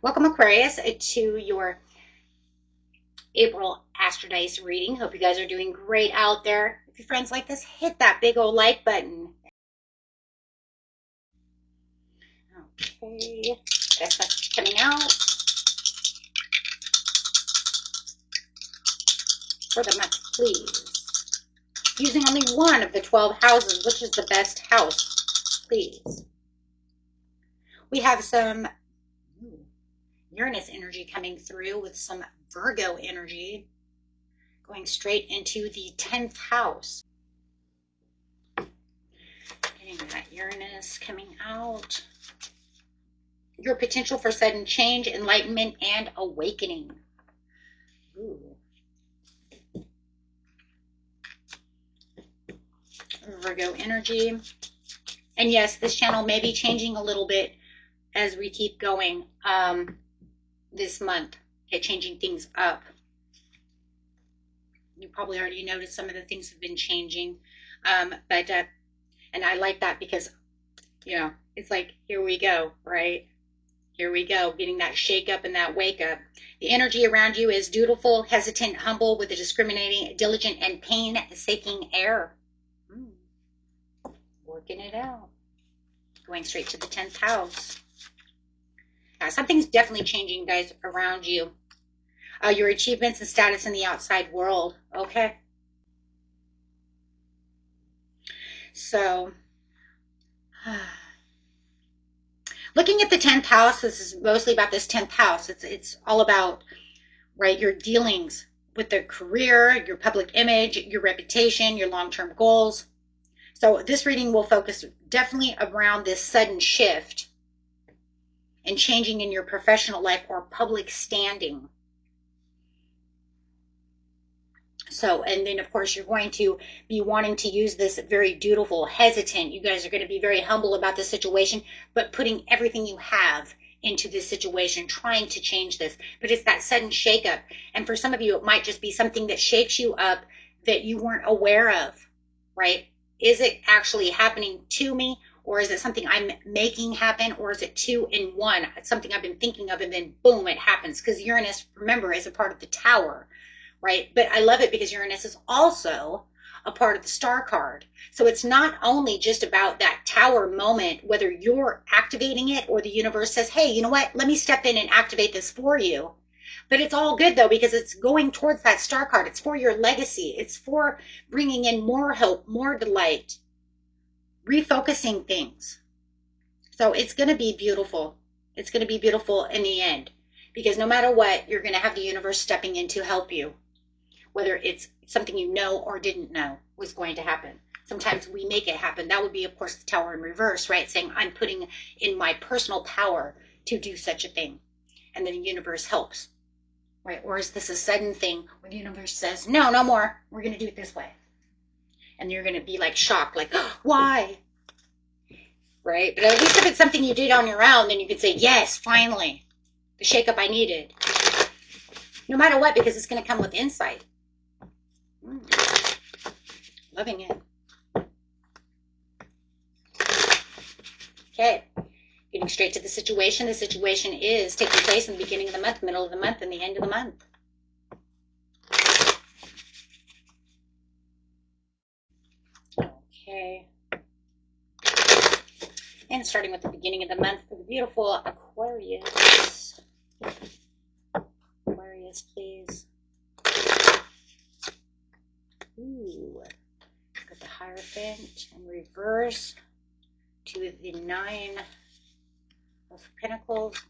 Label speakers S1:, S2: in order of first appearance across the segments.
S1: Welcome, Aquarius, to your April Astrodice reading. Hope you guys are doing great out there. If your friends like this, hit that big old like button. Okay, best message coming out for the month, please. Using only one of the 12 houses, which is the best house, please. We have some Uranus energy coming through with some Virgo energy going straight into the 10th house. Getting that Uranus coming out. Your potential for sudden change, enlightenment, and awakening. Ooh. Virgo energy. And yes, this channel may be changing a little bit as we keep going this month, changing things up. You probably already noticed some of the things have been changing, and I like that because, you know, it's like, here we go, right? Here we go, getting that shake up and that wake up. The energy around you is dutiful, hesitant, humble, with a discriminating, diligent, and painstaking air. Working it out. Going straight to the 10th house. Something's definitely changing, guys, around you. Your achievements and status in the outside world. Okay. So, looking at the 10th house, this is mostly about this 10th house. It's all about, right, your dealings with the career, your public image, your reputation, your long-term goals. So this reading will focus definitely around this sudden shift and changing in your professional life or public standing. So, and then of course you're going to be wanting to use this very dutiful, hesitant. You guys are going to be very humble about the situation, but putting everything you have into this situation, trying to change this. But it's that sudden shakeup. And for some of you, it might just be something that shakes you up that you weren't aware of, right? Is it actually happening to me? Or is it something I'm making happen? Or is it two in one? It's something I've been thinking of and then boom, it happens. Because Uranus, remember, is a part of the tower, right? But I love it because Uranus is also a part of the star card. So it's not only just about that tower moment, whether you're activating it or the universe says, hey, you know what? Let me step in and activate this for you. But it's all good, though, because it's going towards that star card. It's for your legacy. It's for bringing in more hope, more delight, refocusing things. So it's going to be beautiful. It's going to be beautiful in the end, because no matter what, you're going to have the universe stepping in to help you, whether it's something you know or didn't know was going to happen. Sometimes we make it happen. That would be, of course, the tower in reverse, right? Saying I'm putting in my personal power to do such a thing. And then the universe helps, right? Or is this a sudden thing where the universe says, no, no more. We're going to do it this way. And you're going to be like shocked, like, oh, why? Right? But at least if it's something you did on your own, then you could say, yes, finally, the shakeup I needed. No matter what, because it's going to come with insight. Loving it. Okay. Getting straight to the situation. The situation is taking place in the beginning of the month, middle of the month, and the end of the month. Okay. And starting with the beginning of the month for the beautiful Aquarius. Aquarius, please. Ooh. Got the Hierophant in reverse to the 9 of Pentacles.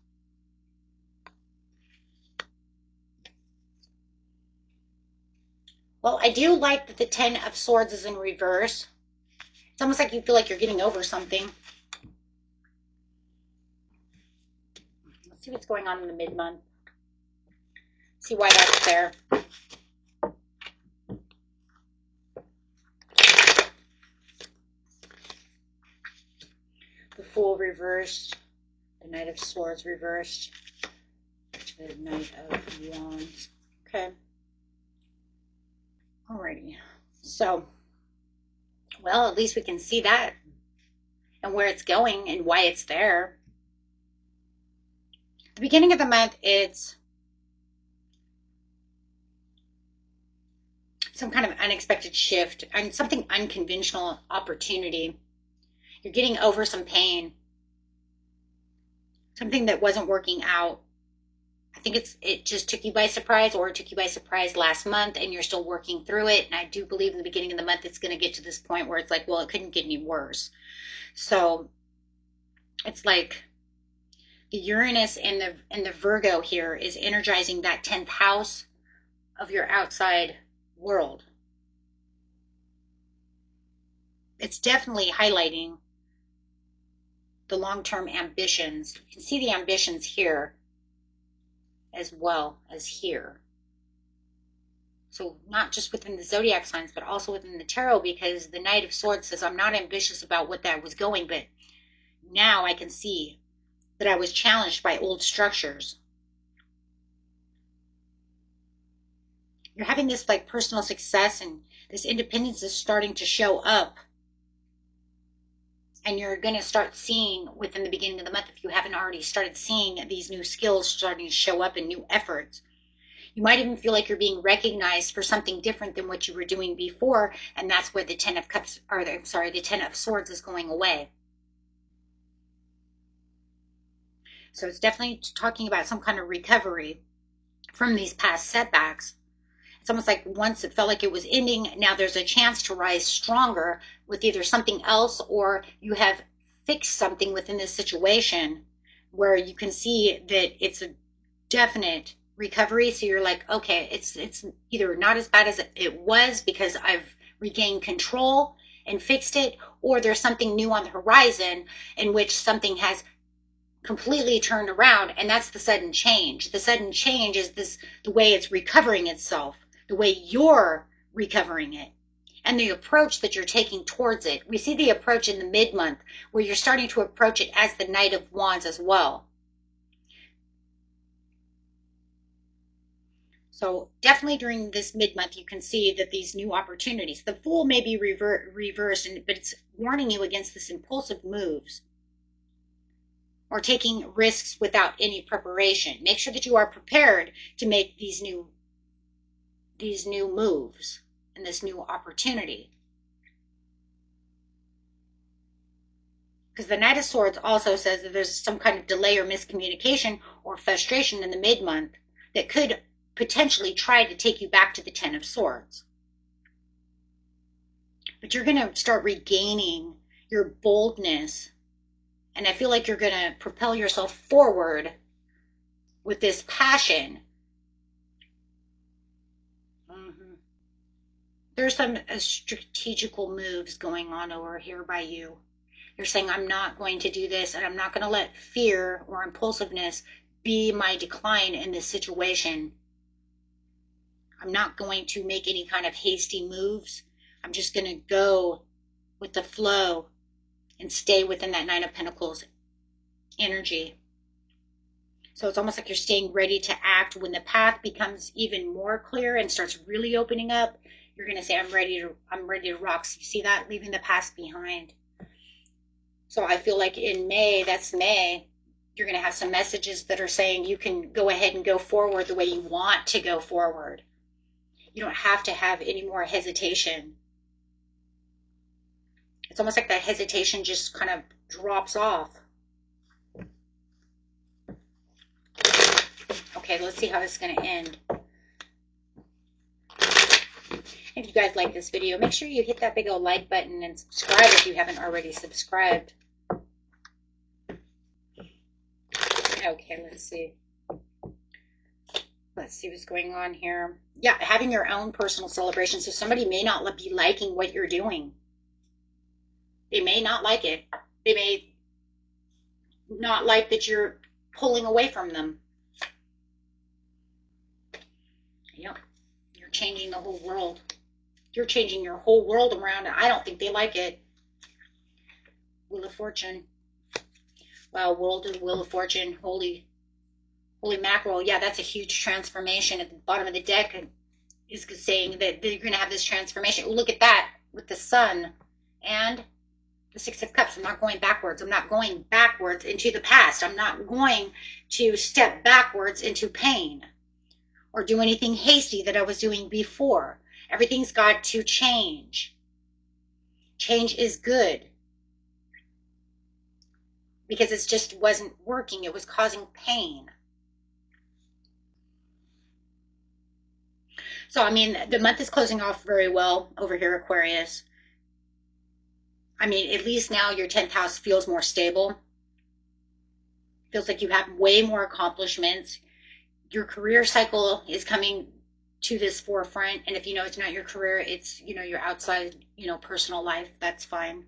S1: Well, I do like that the 10 of Swords is in reverse. It's almost like you feel like you're getting over something. Let's see what's going on in the mid-month. See why that's there. The Fool reversed. The Knight of Swords reversed. The Knight of Wands. Okay. Alrighty. So, well, at least we can see that and where it's going and why it's there. The beginning of the month, it's some kind of unexpected shift and something unconventional opportunity. You're getting over some pain, something that wasn't working out. I think it just took you by surprise, or it took you by surprise last month and you're still working through it. And I do believe in the beginning of the month it's going to get to this point where it's like, well, it couldn't get any worse. So it's like the Uranus and the Virgo here is energizing that 10th house of your outside world. It's definitely highlighting the long-term ambitions. You can see the ambitions here as well as here. So not just within the zodiac signs, but also within the tarot, because the Knight of Swords says, I'm not ambitious about what that was going, but now I can see that I was challenged by old structures. You're having this like personal success, and this independence is starting to show up. And you're going to start seeing within the beginning of the month, if you haven't already started seeing these new skills starting to show up in new efforts. You might even feel like you're being recognized for something different than what you were doing before, and that's where the Ten of Cups, or I'm sorry, the Ten of Swords is going away. So it's definitely talking about some kind of recovery from these past setbacks. It's almost like once it felt like it was ending, now there's a chance to rise stronger with either something else, or you have fixed something within this situation where you can see that it's a definite recovery. So you're like, okay, it's either not as bad as it was because I've regained control and fixed it, or there's something new on the horizon in which something has completely turned around, and that's the sudden change. The sudden change is the way it's recovering itself, the way you're recovering it, and the approach that you're taking towards it. We see the approach in the mid-month where you're starting to approach it as the Knight of Wands as well. So definitely during this mid-month, you can see that these new opportunities, the Fool may be reversed, but it's warning you against this impulsive moves or taking risks without any preparation. Make sure that you are prepared to make these new moves and this new opportunity. Because the Knight of Swords also says that there's some kind of delay or miscommunication or frustration in the mid-month that could potentially try to take you back to the Ten of Swords. But you're going to start regaining your boldness, and I feel like you're going to propel yourself forward with this passion. There's some strategical moves going on over here by you. You're saying, I'm not going to do this, and I'm not going to let fear or impulsiveness be my decline in this situation. I'm not going to make any kind of hasty moves. I'm just going to go with the flow and stay within that Nine of Pentacles energy. So it's almost like you're staying ready to act. When the path becomes even more clear and starts really opening up, you're going to say, I'm ready to rock. So you see that? Leaving the past behind. So I feel like in May, that's May, you're going to have some messages that are saying you can go ahead and go forward the way you want to go forward. You don't have to have any more hesitation. It's almost like that hesitation just kind of drops off. Okay, let's see how this is going to end. If you guys like this video, make sure you hit that big old like button and subscribe if you haven't already subscribed. Okay, let's see. Let's see what's going on here. Yeah, having your own personal celebration. So somebody may not be liking what you're doing. They may not like it. They may not like that you're pulling away from them. Yep, you're changing the whole world. You're changing your whole world around, and I don't think they like it. Wheel of Fortune. Wow, World and Wheel of Fortune. Holy mackerel. Yeah, that's a huge transformation. At the bottom of the deck is saying that you're going to have this transformation. Look at that with the Sun and The Six of Cups. I'm not going backwards. I'm not going backwards into the past. I'm not going to step backwards into pain or do anything hasty that I was doing before. Everything's got to change. Change is good because it just wasn't working. It was causing pain. So, I mean, the month is closing off very well over here, Aquarius. I mean, at least now your 10th house feels more stable. Feels like you have way more accomplishments. Your career cycle is coming to this forefront. And if you know it's not your career, it's, your outside, personal life, that's fine.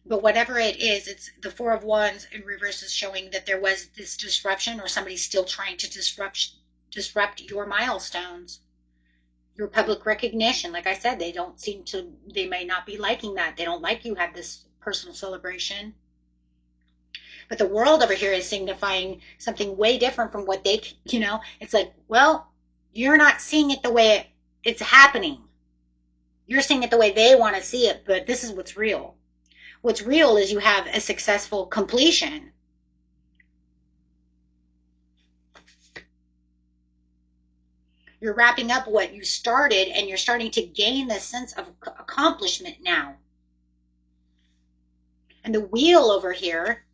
S1: But whatever it is, it's the Four of Wands in reverse is showing that there was this disruption or somebody's still trying to disrupt your milestones, your public recognition. Like I said, they may not be liking that. They don't like you have this personal celebration. But the world over here is signifying something way different from what it's like, well, you're not seeing it the way it's happening. You're seeing it the way they want to see it, but this is what's real. What's real is you have a successful completion. You're wrapping up what you started and you're starting to gain this sense of accomplishment now. And the wheel over here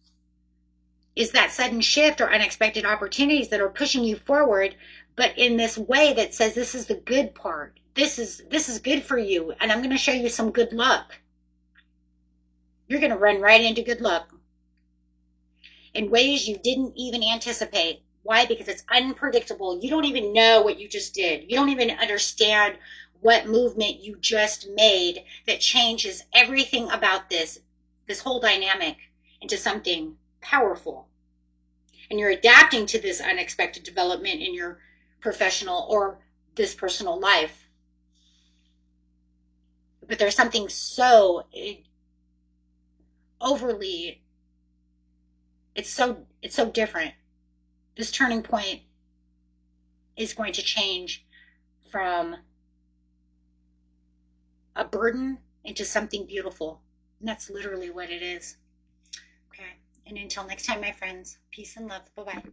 S1: is that sudden shift or unexpected opportunities that are pushing you forward, but in this way that says this is the good part. This is good for you, and I'm going to show you some good luck. You're going to run right into good luck in ways you didn't even anticipate. Why? Because it's unpredictable. You don't even know what you just did. You don't even understand what movement you just made that changes everything about this whole dynamic into something powerful. And you're adapting to this unexpected development in your professional or this personal life. But there's something so overly, it's so different. This turning point is going to change from a burden into something beautiful. And that's literally what it is. Okay. And until next time, my friends, peace and love. Bye-bye.